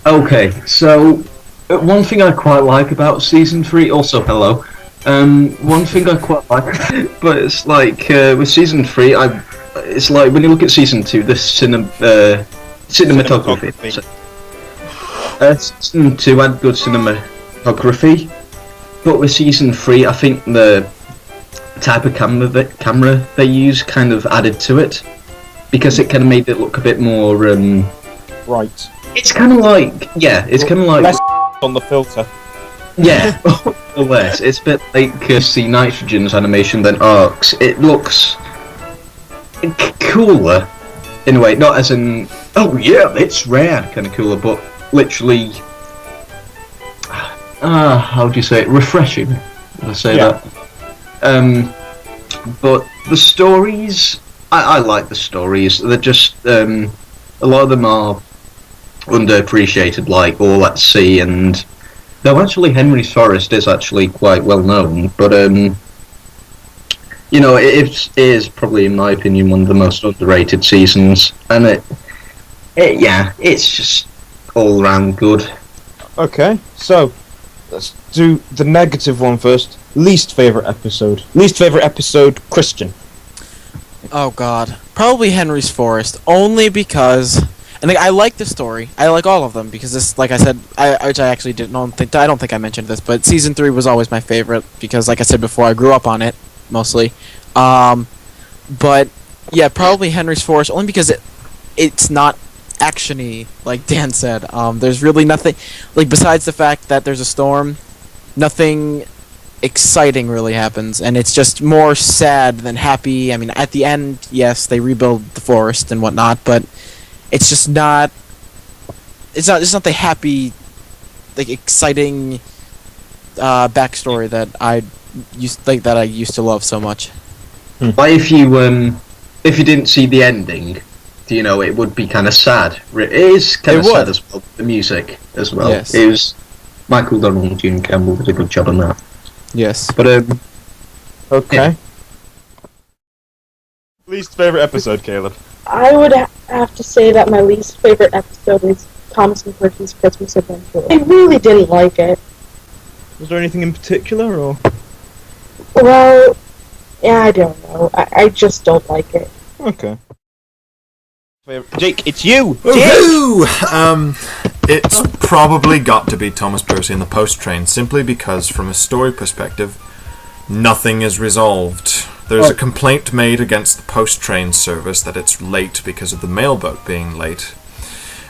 Okay, so one thing I quite like about Season 3, also hello, one thing I quite like, but it's like, with Season 3, it's like when you look at Season 2, the cinematography. Season 2 had good cinematography, but with Season 3, I think the type of camera they use kind of added to it, because it kind of made it look a bit more, Right. It's kind of like, it's kind of like... Less on the filter. Yeah, less. It's a bit like C. Nitrogen's animation than Ark's. It looks cooler, in a way. Not as in, oh yeah, it's rad kind of cooler, but literally, how do you say it? Refreshing. Did I say that? But the stories, I like the stories. They're just, a lot of them are underappreciated, like All at Sea, and though actually Henry's Forest is actually quite well known, but it is probably, in my opinion, one of the most underrated seasons, and it's just all round good. Okay, so let's do the negative one first. Least favourite episode. Least favourite episode, Christian. Oh god, probably Henry's Forest, only because, and I like the story. I like all of them because this, like I said, which I actually don't think I mentioned this, but Season 3 was always my favorite because, like I said before, I grew up on it mostly. But yeah, probably Henry's Forest, only because it's not actiony, like Dan said. There's really nothing, like, besides the fact that there's a storm, nothing exciting really happens, and it's just more sad than happy. I mean, at the end, yes, they rebuild the forest and whatnot, but it's just not. It's not the happy, like, exciting backstory that I used to love so much. But if you didn't see the ending, it would be kind of sad. It is kind of sad as well. The music as well. Yes. It was Michael Donald and June Campbell did a good job on that. Yes. But Okay. Yeah. Least favourite episode, Caleb. I would have to say that my least favorite episode is Thomas and Perky's Christmas Adventure. I really didn't like it. Was there anything in particular, or? Well, yeah, I don't know. I just don't like it. Okay. Jake, it's you! Woohoo! It's probably got to be Thomas Percy and the Post Train, simply because, from a story perspective, nothing is resolved. There's a complaint made against the Post Train service that it's late because of the mailboat being late.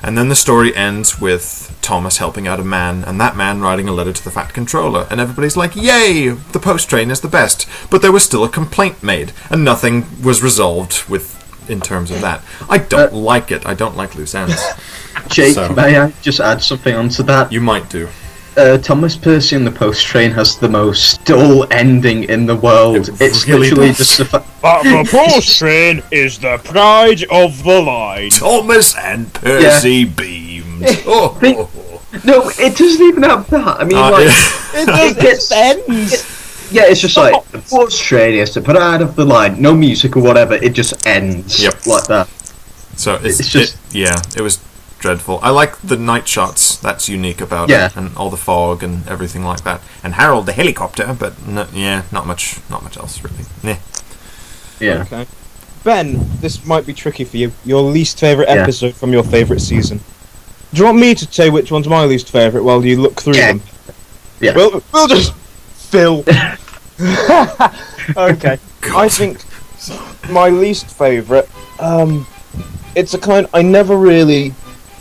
And then the story ends with Thomas helping out a man, and that man writing a letter to the Fat Controller, and everybody's like, yay, the Post Train is the best. But there was still a complaint made, and nothing was resolved in terms of that. I don't like it. I don't like loose ends. Jake, may I just add something onto that? You might do. Thomas Percy and the Post Train has the most dull ending in the world. It's really literally does. just a But the Post Train is the pride of the line. Thomas and Percy beamed. Oh. No, it doesn't even have that. I mean, It just ends. Yeah, it's just like, the Post Train is the pride of the line. No music or whatever, it just ends like that. So It's just- it was dreadful. I like the night shots. That's unique about it, and all the fog and everything like that. And Harold the helicopter, but not much else really. Yeah. Okay. Ben, this might be tricky for you. Your least favourite episode from your favourite season. Do you want me to say which one's my least favourite while you look through them? Yeah. We'll just Phil. Okay. God. I think my least favourite. It's a kind. I never really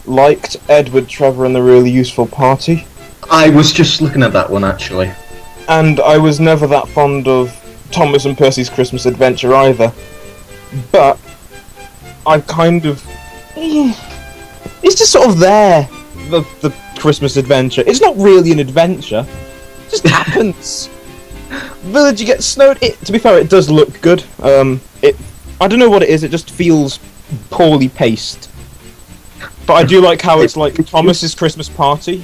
liked Edward, Trevor, and the Really Useful Party, I was just looking at that one, actually. and I was never that fond of Thomas and Percy's Christmas Adventure either. But I kind of. It's just sort of there. The Christmas Adventure. It's not really an adventure. It just happens. Village gets snowed. To be fair, it does look good. I don't know what it is. It just feels poorly paced. But I do like how it's like Thomas's Christmas party,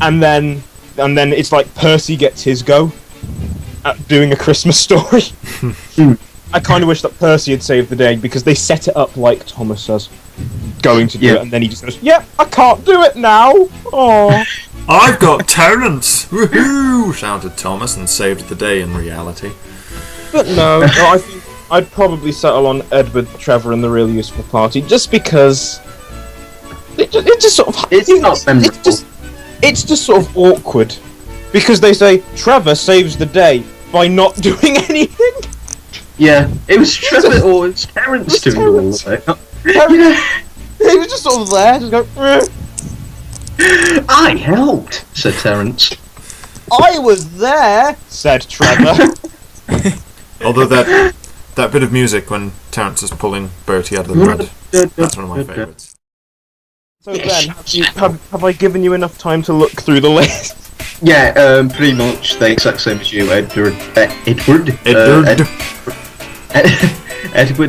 and then it's like Percy gets his go at doing a Christmas story. I kind of wish that Percy had saved the day, because they set it up like Thomas was going to do it, and then he just goes, "Yep, I can't do it now." Oh. I've got talents! Woohoo! Shouted Thomas and saved the day in reality. But no, I think I'd probably settle on Edward, Trevor, and the Really Useful Party, just because it just sort of It's not memorable. it's just sort of awkward, because they say Trevor saves the day by not doing anything. Yeah, it was Trevor or his parents doing all of it. He was just sort of there, just go. I helped, said Terence. I was there, said Trevor. Although that bit of music when Terence is pulling Bertie out of the mud, that's one of my favourites. So Ben, have I given you enough time to look through the list? Yeah, pretty much the exact same as you, Edward,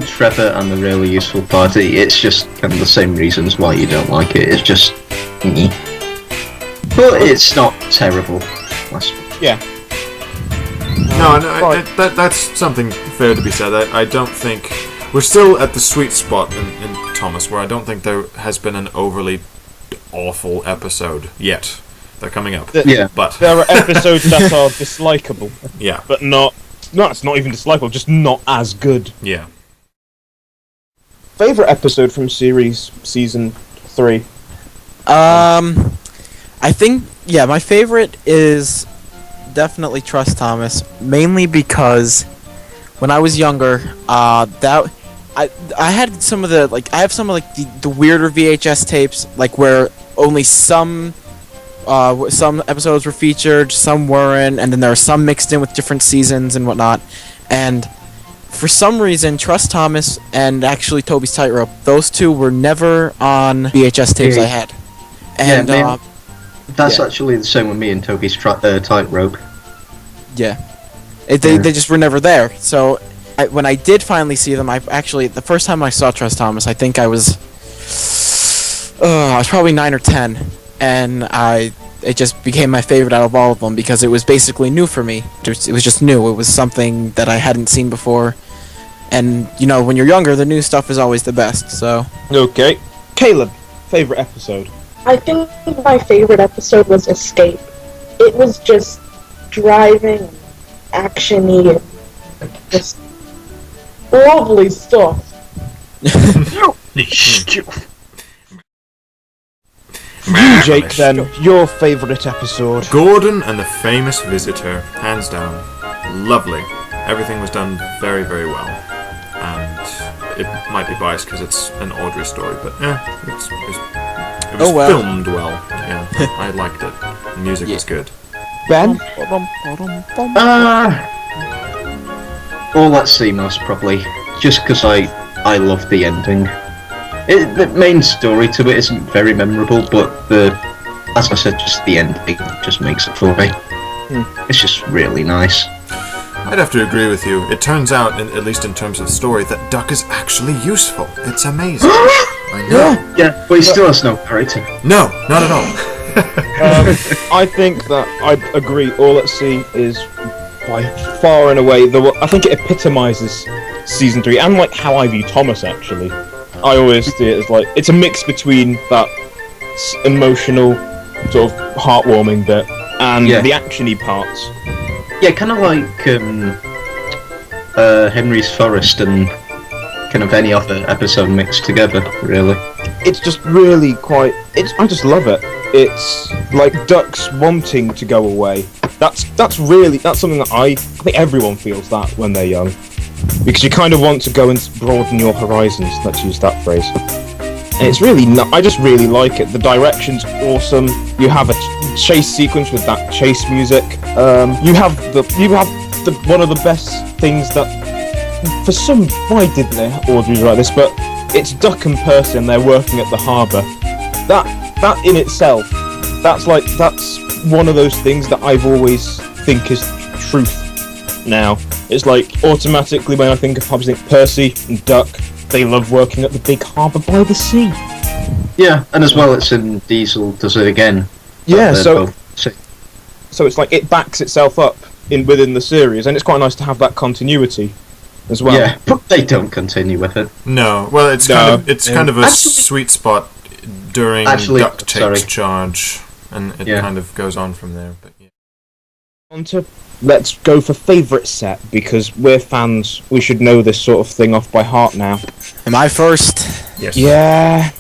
Trevor, and the Really Useful Party. It's just kind of the same reasons why you don't like it. It's just, but it's not terrible. Yeah. No, that's something fair to be said. I don't think we're still at the sweet spot in Thomas, where I don't think there has been an overly awful episode yet. They're coming up. Yeah. But There are episodes that are dislikable. Yeah. But not... No, it's not even dislikable, just not as good. Yeah. Favourite episode from season 3? I think, my favorite is definitely Trust Thomas, mainly because when I was younger, I had some of the, I have some of, the weirder VHS tapes, where only some episodes were featured, some weren't, and then there are some mixed in with different seasons and whatnot. And for some reason, Trust Thomas and actually Toby's Tightrope, those two were never on VHS tapes I had. And that's actually the same with me and Toby's Tightrope. Yeah, they just were never there. So when I did finally see them, the first time I saw Trust Thomas, I think I was probably 9 or 10. And it just became my favorite out of all of them, because it was basically new for me. It was just new. It was something that I hadn't seen before. And, when you're younger, the new stuff is always the best, so... Okay. Caleb, favourite episode? I think my favorite episode was Escape. It was just driving, action-y, and just lovely stuff. You, Jake, then, your favourite episode. Gordon and the Famous Visitor, hands down. Lovely. Everything was done very, very well. And it might be biased because it's an Audrey story, but it was filmed well. Yeah, I liked it. The music was good. Ben? All at Sea most probably, just because I love the ending. The main story to it isn't very memorable, but as I said, just the ending just makes it for me. It's just really nice. I'd have to agree with you. It turns out, at least in terms of the story, that Duck is actually useful. It's amazing. I know. Yeah, but he still has no character. No, not at all. I think that I'd agree. All at Sea is by far and away I think it epitomises season 3, and like how I view Thomas. Actually, I always see it as like it's a mix between that emotional, sort of heartwarming bit and the actiony parts. Yeah, kind of like Henry's Forest and kind of any other episode mixed together, really. It's just really quite. I just love it. It's like ducks wanting to go away. That's something that I think everyone feels that when they're young, because you kind of want to go and broaden your horizons. Let's use that phrase. And it's really I just really like it. The direction's awesome. You have a chase sequence with that chase music. You have the one of the best things that why didn't they Audrey write this? But it's Duck and Percy and they're working at the harbour. That in itself, that's one of those things that I've always think is truth. Now it's like automatically when I think of hubs, I think Percy and Duck. They love working at the big harbour by the sea. Yeah, and as well, it's in Diesel does it again. Yeah, so it's like it backs itself up within the series, and it's quite nice to have that continuity as well. Yeah, but they don't continue with it. No, well, it's kind of a sweet spot during Duck takes charge, and it kind of goes on from there. But let's go for favourite set, because we're fans. We should know this sort of thing off by heart now. Am I first? Yes. Yeah.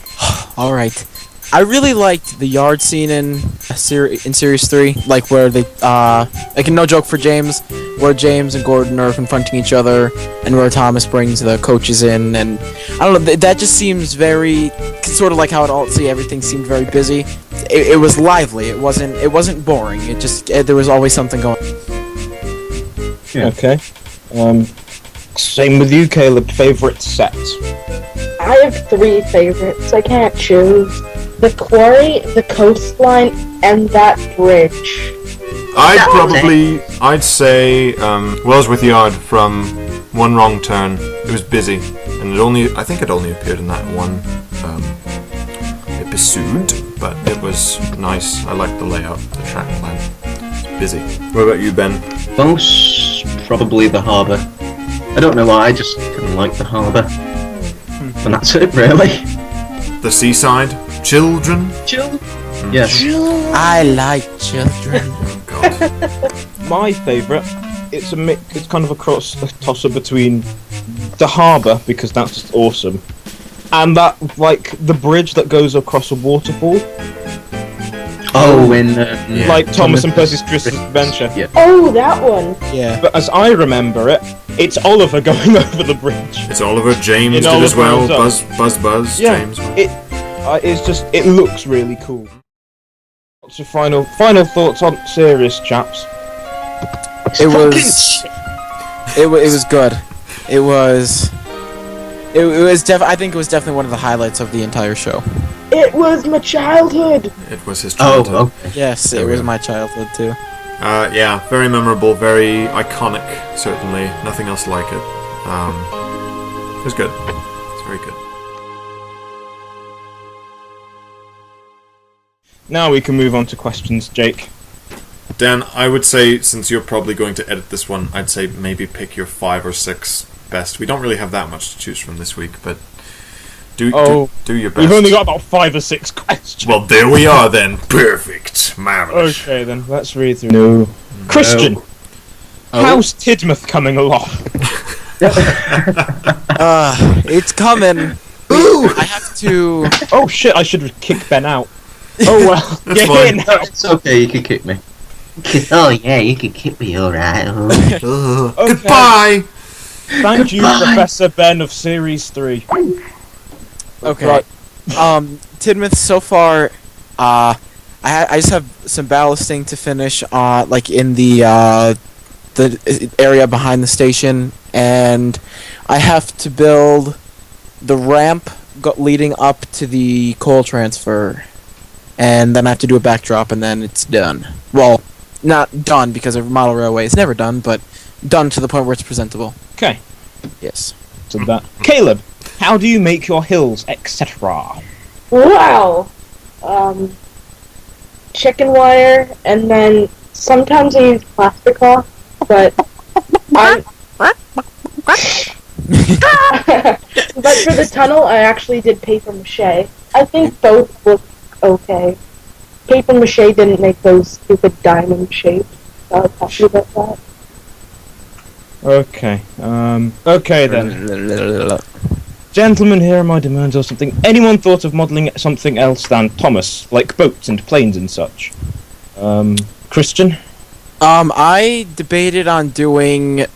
All right. I really liked the yard scene in Series 3, like where they, like no joke for James, where James and Gordon are confronting each other, and where Thomas brings the coaches in, and I don't know, that just seems very, sort of like how at Alt-C everything seemed very busy. It was lively. It wasn't boring. It just there was always something going. Yeah. Okay. Same with you, Caleb. Favourite set? I have 3 favorites. I can't choose. The quarry, the coastline, and that bridge. I'd say Wells with Yard from One Wrong Turn. It was busy, and I think it only appeared in that one episode, but it was nice. I liked the layout, the track plan. It's busy. What about you, Ben? Most probably the harbour. I don't know why, I just didn't like the harbour. And that's it, really. The seaside? Children? Yes. I like children. Oh, God. My favourite, it's kind of a toss-up between the harbour, because that's just awesome, and that, like, the bridge that goes across a waterfall. Oh, in... like Thomas and Percy's Christmas Adventure. Yeah. Oh, that one. Yeah. But as I remember it, it's Oliver going over the bridge. It's Oliver. James did as well. Buzz. Yeah, James. It looks really cool. What's your final thoughts on series, chaps? It was good. I think it was definitely one of the highlights of the entire show. It was my childhood. It was his childhood. Oh, okay. Yes, it was my childhood too. Yeah, very memorable, very iconic, certainly. Nothing else like it. It was good. It's very good. Now we can move on to questions, Jake. Dan, I would say, since you're probably going to edit this one, I'd say maybe pick your 5 or 6 best. We don't really have that much to choose from this week, but do your best. We've only got about 5 or 6 questions. Well, there we are then. Perfect. Marvellous. Okay then, let's read through. No. Christian, how's Tidmouth coming along? It's coming. I have to... Oh shit, I should have kicked Ben out. Oh well. That's You're fine. here now. It's okay, you can kick me. Oh yeah, you can kick me alright. Okay. Goodbye! Thank you, Professor Ben of Series 3. Okay. Right. Tidmouth, so far, I just have some ballasting to finish, like in the area behind the station, and I have to build the ramp leading up to the coal transfer, and then I have to do a backdrop, and then it's done. Well, not done because a model railway is never done, but done to the point where it's presentable. Okay. Yes. So that. Caleb, how do you make your hills, etc.? Wow. Chicken wire, and then sometimes I use plastic cloth, but but for the tunnel, I actually did paper mache. I think both look okay. Paper mache didn't make those stupid diamond shapes, so I was happy about that. Okay. Okay then. Gentlemen, here are my demands or something. Anyone thought of modelling something else than Thomas, like boats and planes and such? Christian? I debated on doing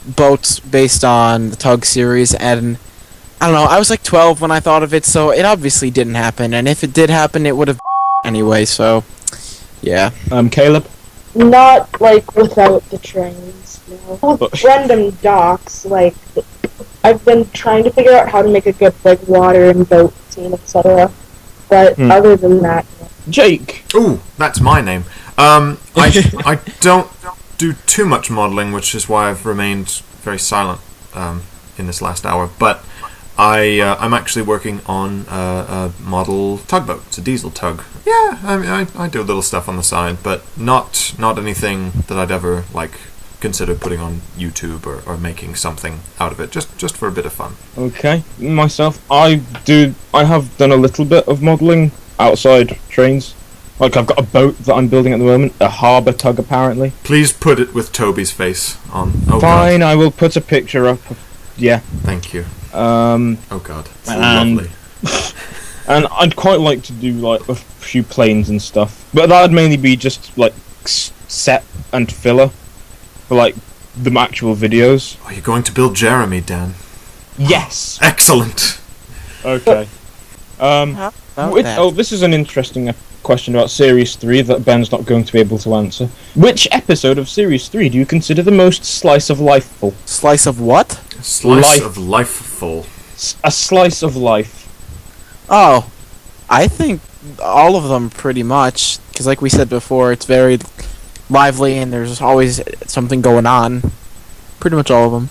boats based on the Tug series, and I don't know, I was like 12 when I thought of it, so it obviously didn't happen, and if it did happen, it would have anyway, so yeah. Caleb? Not like without the trains, no. With random docks, like I've been trying to figure out how to make a good like water and boat scene, etc. But other than that, no. Jake? Ooh, that's my name. I don't do too much modelling, which is why I've remained very silent in this last hour. But I'm actually working on a model tugboat. It's a diesel tug. Yeah, I mean, I do a little stuff on the side, but not anything that I'd ever like consider putting on YouTube or making something out of it, just for a bit of fun. Okay. Myself, I have done a little bit of modelling outside trains. Like, I've got a boat that I'm building at the moment, a harbour tug apparently. Please put it with Toby's face on. Oh, Fine, God. I will put a picture up. Yeah. Thank you. Oh God, it's and, lovely. And I'd quite like to do like a few planes and stuff, but that'd mainly be just like set and filler for like the actual videos. Are you going to build Jeremy, Dan? Yes. Excellent. Okay. This is an interesting question about Series 3 that Ben's not going to be able to answer. Which episode of Series 3 do you consider the most slice of lifeful? Slice of what? Slice of lifeful. A slice of life. Oh, I think all of them pretty much, because like we said before, it's very lively and there's always something going on. Pretty much all of them.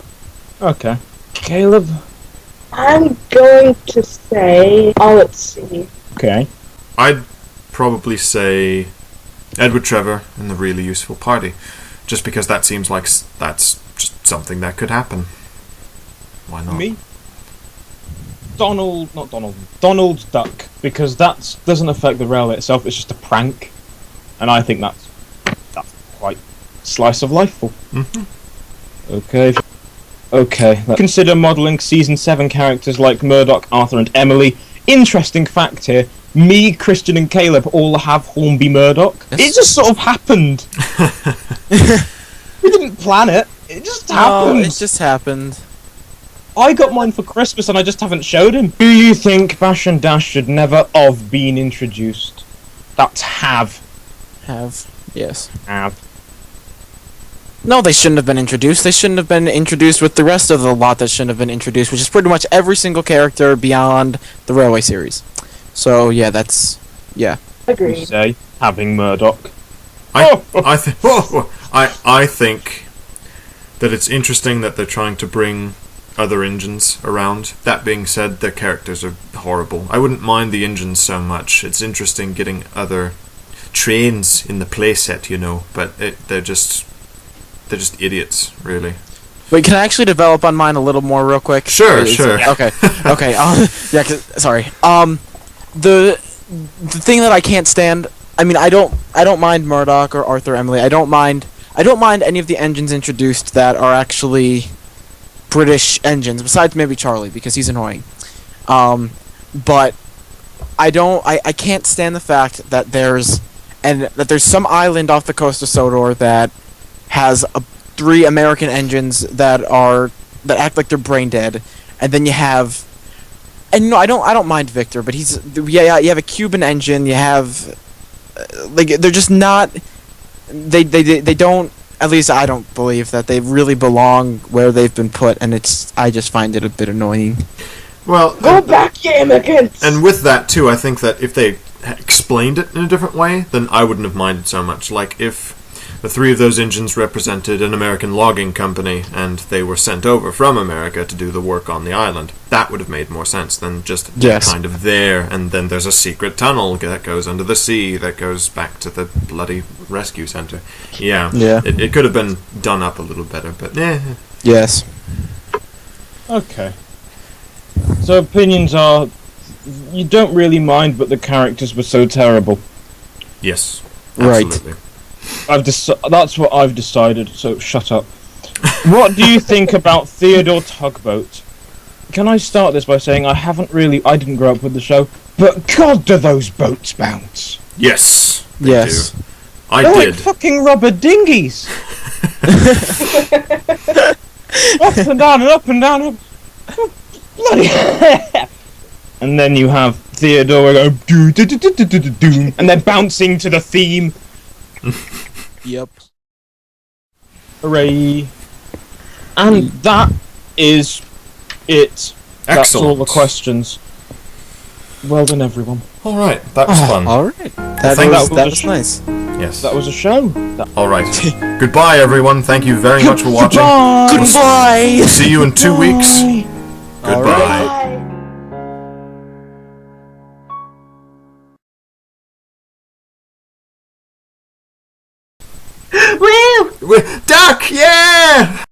Okay. Caleb? I'm going to say, let's see. Okay. I'd probably say Edward Trevor and the Really Useful Party, just because that seems like that's just something that could happen. Why not? Me? Donald Duck, because that doesn't affect the railway itself, it's just a prank. And I think that's quite slice of lifeful. Mm-hmm. Okay, let's consider modelling Season 7 characters like Murdoch, Arthur and Emily. Interesting fact here, me, Christian and Caleb all have Hornby Murdoch. Yes. It just sort of happened. We didn't plan it, it just happened. No, it just happened. I got mine for Christmas and I just haven't showed him. Do you think Bash and Dash should never have been introduced? That's have. Yes. Have. No, they shouldn't have been introduced. They shouldn't have been introduced with the rest of the lot that shouldn't have been introduced, which is pretty much every single character beyond the Railway series. So, yeah, that's... yeah. You Agreed. say, having Murdoch. I think that it's interesting that they're trying to bring other engines around. That being said, their characters are horrible. I wouldn't mind the engines so much. It's interesting getting other trains in the playset, you know, but they're just idiots, really. Wait, can I actually develop on mine a little more real quick? Sure. Okay. Yeah, sorry. The thing that I can't stand, I mean, I don't mind Murdoch or Arthur Emily. I don't mind any of the engines introduced that are actually British engines, besides maybe Charlie, because he's annoying. But I can't stand the fact that there's some island off the coast of Sodor that has 3 American engines that act like they're brain dead, and then you have, and no, I don't mind Victor, but you have a Cuban engine, you have like they're just not, they don't, at least I don't believe that they really belong where they've been put, and I just find it a bit annoying. Well, Go back, you immigrants! and with that too, I think that if they explained it in a different way, then I wouldn't have minded so much. Like if the 3 of those engines represented an American logging company, and they were sent over from America to do the work on the island, that would have made more sense than just kind of there, and then there's a secret tunnel that goes under the sea that goes back to the bloody rescue center. Yeah. It could have been done up a little better, but Yes. Okay. So opinions are, you don't really mind, but the characters were so terrible. Yes. Right. Absolutely. That's what I've decided, so shut up. What do you think about Theodore Tugboat? Can I start this by saying I didn't grow up with the show, but God, do those boats bounce! Yes. Yes. Do. They're like fucking rubber dinghies! Up and down and up and down. Bloody hell! And then you have Theodore going do, and they're bouncing to the theme. Yep. Hooray! And that is it. That's all the questions. Well done, everyone. All right, that was fun. All right, that was nice. Yes, that was a show. All right. Goodbye, everyone. Thank you very much for watching. Goodbye. See you in 2 weeks. Goodbye. Woo! Duck! Yeah!